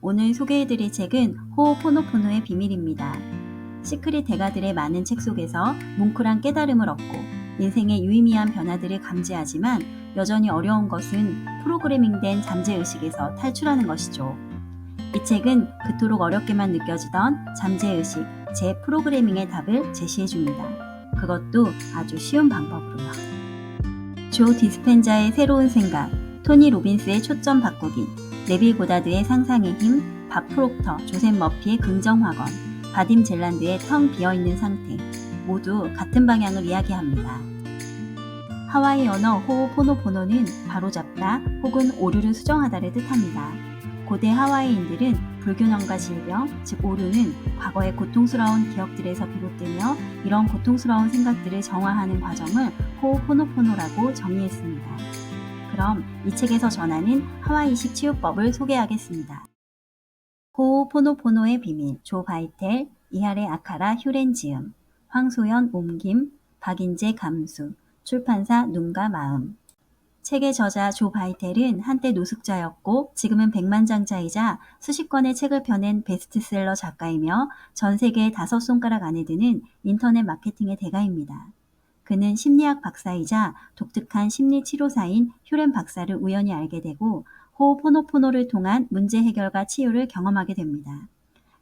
오늘 소개해드릴 책은 호오포노포노의 비밀입니다. 시크릿 대가들의 많은 책 속에서 뭉클한 깨달음을 얻고 인생의 유의미한 변화들을 감지하지만 여전히 어려운 것은 프로그래밍된 잠재의식에서 탈출하는 것이죠. 이 책은 그토록 어렵게만 느껴지던 잠재의식, 재프로그래밍의 답을 제시해줍니다. 그것도 아주 쉬운 방법으로요. 조 디스펜자의 새로운 생각, 토니 로빈스의 초점 바꾸기, 네빌 고다드의 상상의 힘, 밥 프록터, 조셉 머피의 긍정학원, 바딤 젤란드의 텅 비어있는 상태, 모두 같은 방향을 이야기합니다. 하와이 언어 호오포노포노는 바로잡다 혹은 오류를 수정하다를 뜻합니다. 고대 하와이인들은 불균형과 질병, 즉 오류는 과거의 고통스러운 기억들에서 비롯되며 이런 고통스러운 생각들을 정화하는 과정을 호오포노포노라고 정의했습니다. 그럼 이 책에서 전하는 하와이식 치유법을 소개하겠습니다. 호오포노포노의 비밀, 조 바이텔, 이하레 아카라 휴렌지음, 황소연 옮김, 박인재 감수, 출판사 눈과 마음. 책의 저자 조 바이텔은 한때 노숙자였고 지금은 백만장자이자 수십 권의 책을 펴낸 베스트셀러 작가이며 전 세계의 5손가락 안에 드는 인터넷 마케팅의 대가입니다. 그는 심리학 박사이자 독특한 심리치료사인 휴렌 박사를 우연히 알게 되고 호오포노포노를 통한 문제 해결과 치유를 경험하게 됩니다.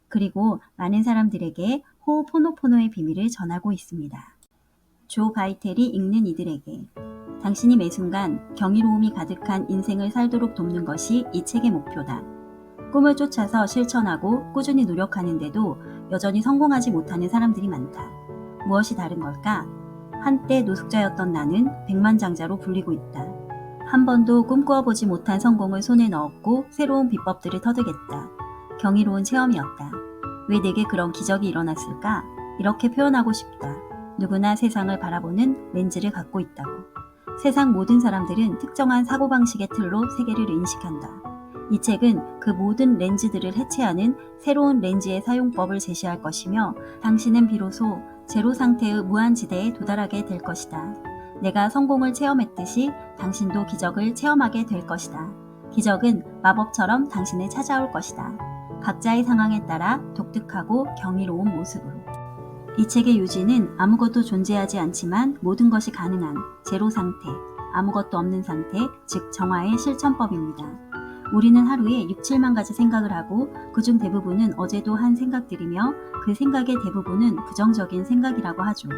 그리고 많은 사람들에게 호오포노포노의 비밀을 전하고 있습니다. 조 바이텔이 읽는 이들에게 당신이 매 순간 경이로움이 가득한 인생을 살도록 돕는 것이 이 책의 목표다. 꿈을 쫓아서 실천하고 꾸준히 노력하는데도 여전히 성공하지 못하는 사람들이 많다. 무엇이 다른 걸까? 한때 노숙자였던 나는 백만장자로 불리고 있다. 한 번도 꿈꾸어보지 못한 성공을 손에 넣었고 새로운 비법들을 터득했다. 경이로운 체험이었다. 왜 내게 그런 기적이 일어났을까? 이렇게 표현하고 싶다. 누구나 세상을 바라보는 렌즈를 갖고 있다고. 세상 모든 사람들은 특정한 사고방식의 틀로 세계를 인식한다. 이 책은 그 모든 렌즈들을 해체하는 새로운 렌즈의 사용법을 제시할 것이며 당신은 비로소 제로 상태의 무한지대에 도달하게 될 것이다. 내가 성공을 체험했듯이 당신도 기적을 체험하게 될 것이다. 기적은 마법처럼 당신을 찾아올 것이다. 각자의 상황에 따라 독특하고 경이로운 모습으로. 이 책의 요지는 아무것도 존재하지 않지만 모든 것이 가능한 제로 상태, 아무것도 없는 상태, 즉 정화의 실천법입니다. 우리는 하루에 6, 7만 가지 생각을 하고 그중 대부분은 어제도 한 생각들이며 그 생각의 대부분은 부정적인 생각이라고 하죠.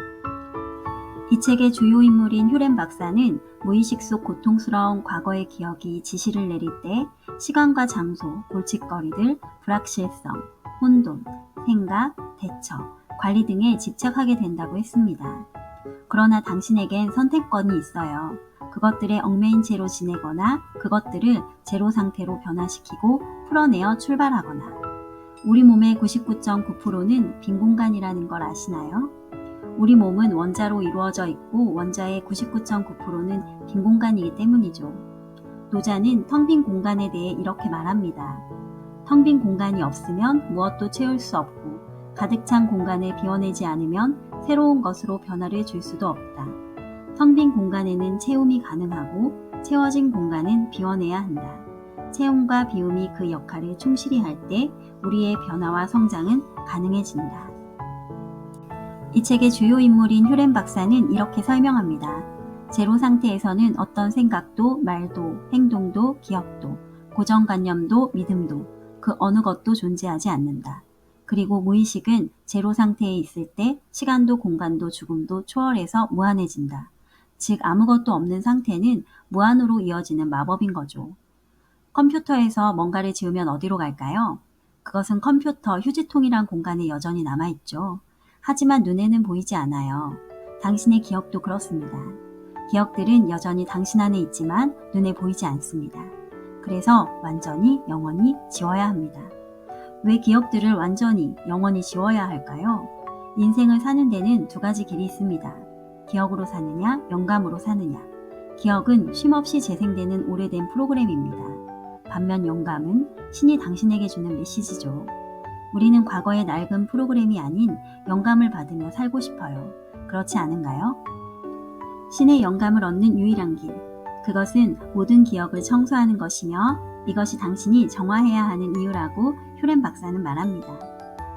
이 책의 주요 인물인 휴렌 박사는 무의식 속 고통스러운 과거의 기억이 지시를 내릴 때 시간과 장소, 골칫거리들, 불확실성, 혼돈, 생각, 대처, 관리 등에 집착하게 된다고 했습니다. 그러나 당신에겐 선택권이 있어요. 그것들에 얽매인 채로 지내거나 그것들을 제로 상태로 변화시키고 풀어내어 출발하거나. 우리 몸의 99.9%는 빈 공간이라는 걸 아시나요? 우리 몸은 원자로 이루어져 있고 원자의 99.9%는 빈 공간이기 때문이죠. 노자는 텅 빈 공간에 대해 이렇게 말합니다. 텅 빈 공간이 없으면 무엇도 채울 수 없고 가득 찬 공간을 비워내지 않으면 새로운 것으로 변화를 줄 수도 없다. 텅 빈 공간에는 채움이 가능하고 채워진 공간은 비워내야 한다. 채움과 비움이 그 역할을 충실히 할 때 우리의 변화와 성장은 가능해진다. 이 책의 주요 인물인 휴렌 박사는 이렇게 설명합니다. 제로 상태에서는 어떤 생각도, 말도, 행동도, 기억도, 고정관념도, 믿음도, 그 어느 것도 존재하지 않는다. 그리고 무의식은 제로 상태에 있을 때 시간도 공간도 죽음도 초월해서 무한해진다. 즉 아무것도 없는 상태는 무한으로 이어지는 마법인 거죠. 컴퓨터에서 뭔가를 지우면 어디로 갈까요? 그것은 컴퓨터 휴지통이란 공간에 여전히 남아있죠. 하지만 눈에는 보이지 않아요. 당신의 기억도 그렇습니다. 기억들은 여전히 당신 안에 있지만 눈에 보이지 않습니다. 그래서 완전히 영원히 지워야 합니다. 왜 기억들을 완전히 영원히 지워야 할까요? 인생을 사는 데는 2가지 길이 있습니다. 기억으로 사느냐, 영감으로 사느냐. 기억은 쉼없이 재생되는 오래된 프로그램입니다. 반면 영감은 신이 당신에게 주는 메시지죠. 우리는 과거의 낡은 프로그램이 아닌 영감을 받으며 살고 싶어요. 그렇지 않은가요? 신의 영감을 얻는 유일한 길. 그것은 모든 기억을 청소하는 것이며 이것이 당신이 정화해야 하는 이유라고 휴렌 박사는 말합니다.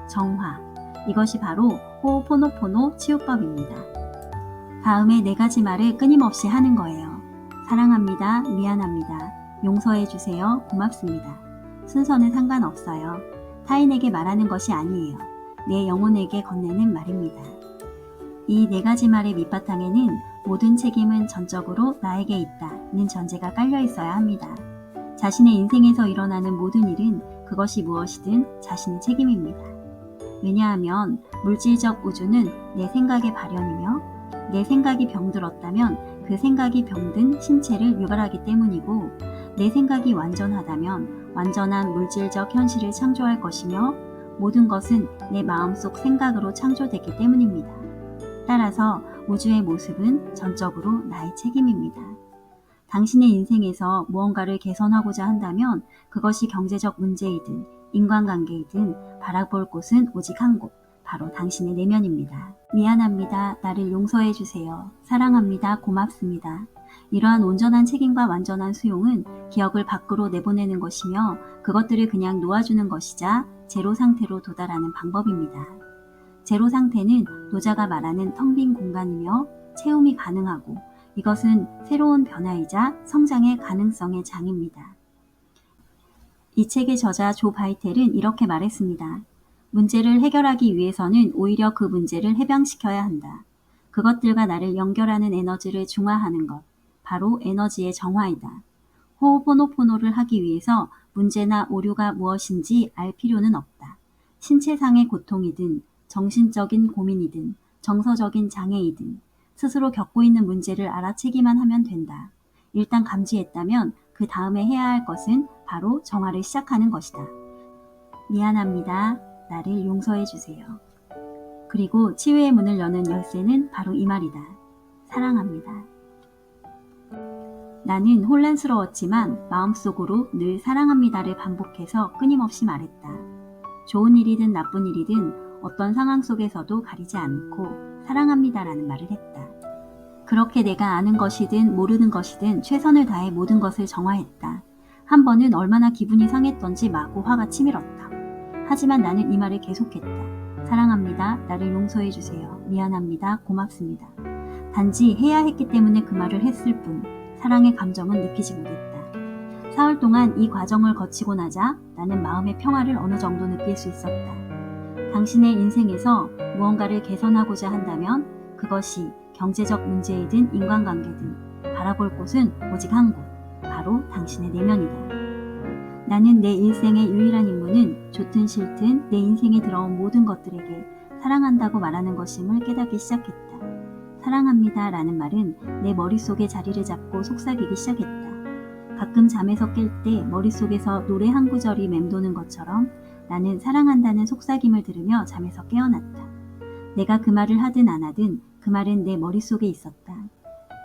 정화. 이것이 바로 호오포노포노 치유법입니다. 다음에 4가지 말을 끊임없이 하는 거예요. 사랑합니다. 미안합니다. 용서해주세요. 고맙습니다. 순서는 상관없어요. 타인에게 말하는 것이 아니에요. 내 영혼에게 건네는 말입니다. 이 4가지 말의 밑바탕에는 모든 책임은 전적으로 나에게 있다는 전제가 깔려 있어야 합니다. 자신의 인생에서 일어나는 모든 일은 그것이 무엇이든 자신의 책임입니다. 왜냐하면 물질적 우주는 내 생각의 발현이며 내 생각이 병들었다면 그 생각이 병든 신체를 유발하기 때문이고 내 생각이 완전하다면 완전한 물질적 현실을 창조할 것이며 모든 것은 내 마음속 생각으로 창조됐기 때문입니다. 따라서 우주의 모습은 전적으로 나의 책임입니다. 당신의 인생에서 무언가를 개선하고자 한다면 그것이 경제적 문제이든 인간관계이든 바라볼 곳은 오직 한 곳, 바로 당신의 내면입니다. 미안합니다. 나를 용서해 주세요. 사랑합니다. 고맙습니다. 이러한 온전한 책임과 완전한 수용은 기억을 밖으로 내보내는 것이며 그것들을 그냥 놓아주는 것이자 제로 상태로 도달하는 방법입니다. 제로 상태는 노자가 말하는 텅 빈 공간이며 체험이 가능하고 이것은 새로운 변화이자 성장의 가능성의 장입니다. 이 책의 저자 조 바이텔은 이렇게 말했습니다. 문제를 해결하기 위해서는 오히려 그 문제를 해방시켜야 한다. 그것들과 나를 연결하는 에너지를 중화하는 것, 바로 에너지의 정화이다. 호오포노포노를 하기 위해서 문제나 오류가 무엇인지 알 필요는 없다. 신체상의 고통이든 정신적인 고민이든 정서적인 장애이든 스스로 겪고 있는 문제를 알아채기만 하면 된다. 일단 감지했다면 그 다음에 해야 할 것은 바로 정화를 시작하는 것이다. 미안합니다. 나를 용서해 주세요. 그리고 치유의 문을 여는 열쇠는 바로 이 말이다. 사랑합니다. 나는 혼란스러웠지만 마음속으로 늘 사랑합니다를 반복해서 끊임없이 말했다. 좋은 일이든 나쁜 일이든 어떤 상황 속에서도 가리지 않고 사랑합니다라는 말을 했다. 그렇게 내가 아는 것이든 모르는 것이든 최선을 다해 모든 것을 정화했다. 한 번은 얼마나 기분이 상했던지 마구 화가 치밀었다. 하지만 나는 이 말을 계속했다. 사랑합니다. 나를 용서해 주세요. 미안합니다. 고맙습니다. 단지 해야 했기 때문에 그 말을 했을 뿐 사랑의 감정은 느끼지 못했다. 사흘 동안 이 과정을 거치고 나자 나는 마음의 평화를 어느 정도 느낄 수 있었다. 당신의 인생에서 무언가를 개선하고자 한다면 그것이 경제적 문제이든 인간관계든 바라볼 곳은 오직 한 곳, 바로 당신의 내면이다. 나는 내 일생의 유일한 임무는 좋든 싫든 내 인생에 들어온 모든 것들에게 사랑한다고 말하는 것임을 깨닫기 시작했다. 사랑합니다 라는 말은 내 머릿속에 자리를 잡고 속삭이기 시작했다. 가끔 잠에서 깰 때 머릿속에서 노래 한 구절이 맴도는 것처럼 나는 사랑한다는 속삭임을 들으며 잠에서 깨어났다. 내가 그 말을 하든 안 하든 그 말은 내 머릿속에 있었다.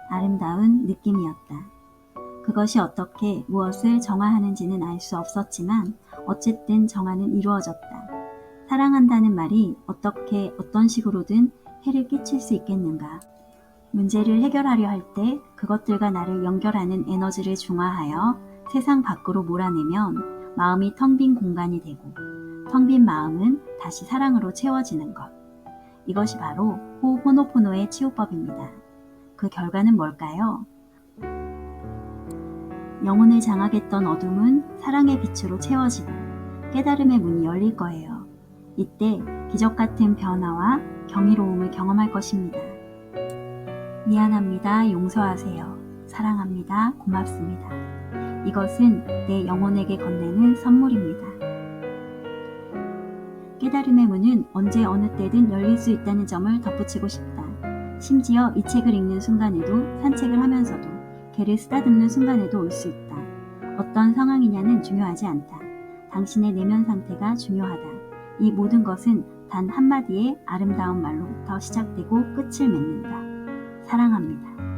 아름다운 느낌이었다. 그것이 어떻게 무엇을 정화하는지는 알 수 없었지만 어쨌든 정화는 이루어졌다. 사랑한다는 말이 어떻게 어떤 식으로든 해를 끼칠 수 있겠는가. 문제를 해결하려 할 때 그것들과 나를 연결하는 에너지를 중화하여 세상 밖으로 몰아내면 마음이 텅 빈 공간이 되고 텅 빈 마음은 다시 사랑으로 채워지는 것. 이것이 바로 호오포노포노의 치유법입니다. 그 결과는 뭘까요? 영혼을 장악했던 어둠은 사랑의 빛으로 채워지고 깨달음의 문이 열릴 거예요. 이때 기적 같은 변화와 경이로움을 경험할 것입니다. 미안합니다. 용서하세요. 사랑합니다. 고맙습니다. 이것은 내 영혼에게 건네는 선물입니다. 깨달음의 문은 언제 어느 때든 열릴 수 있다는 점을 덧붙이고 싶다. 심지어 이 책을 읽는 순간에도 산책을 하면서도 개를 쓰다듬는 순간에도 올 수 있다. 어떤 상황이냐는 중요하지 않다. 당신의 내면 상태가 중요하다. 이 모든 것은 단 한마디의 아름다운 말로부터 시작되고 끝을 맺는다. 사랑합니다.